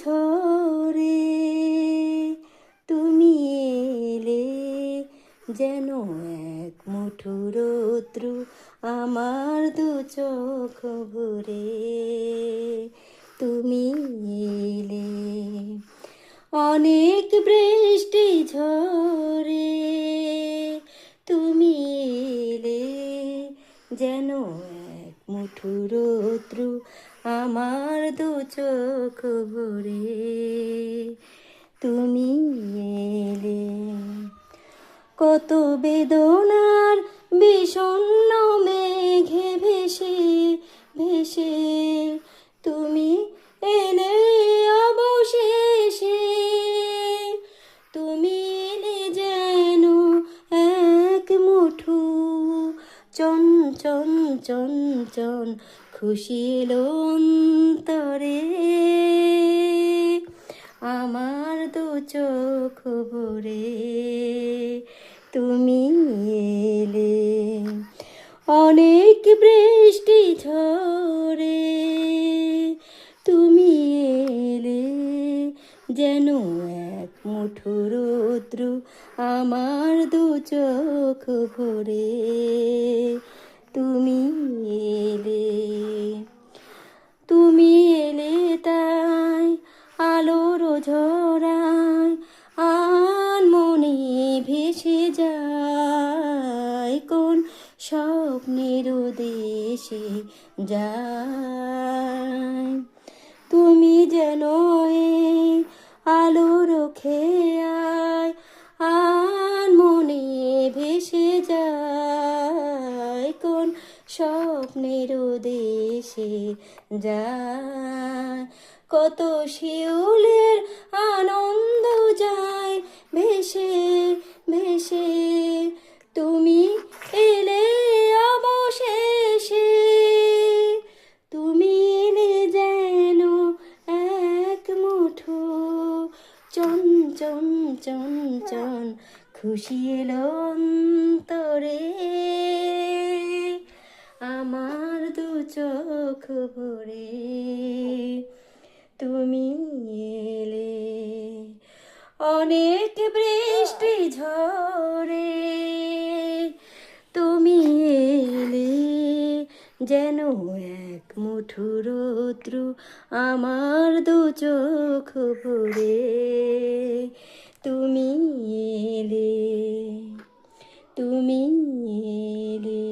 ঝরে তুমি এলে, যেন এক মুঠো রৌদ্র আমার দু চোখ ভরে তুমি এলে। অনেক বৃষ্টি ঝরে তুমি এলে, যেন এক মুঠো রৌদ্র আমার দু চোখ ভরে তুমি এলে। কত বেদনার বিষণ্ণ মেঘে ভেসে ভেসে তুমি এলে অবশেষে, তুমি এলে যেন এক মুঠো চঞ্চল চঞ্চল খুশি এলো অন্তরে আমার দু চোখ ভরে তুমি এলে। অনেক বৃষ্টি ঝরে তুমি এলে, যেন এক মুঠো রৌদ্র আমার দু চোখ ভরে তুমি এলে। তুমি এলে তাই আলোর ঝরায় আনমনে ভেসে যায়, কোন স্বপ্নের দেশে যায়। তুমি যেন এই আলোর খেয়ায় আনমনে ভেসে যায়, কোন স্বপ্নের দেশে যায়। কত শিউলের আনন্দ যায় ভেসে ভেসে, তুমি এলে অবশেষে, তুমি এলে যেন এক মুঠো চঞ্চল চঞ্চল খুশি এলো অন্তরে আমার দু চোখ ভরে তুমি এলে। অনেক বৃষ্টি ঝরে তুমি এলে, যেন এক মুঠো রৌদ্র আমার দু চোখ ভরে তুমি এলে তুমি এলে।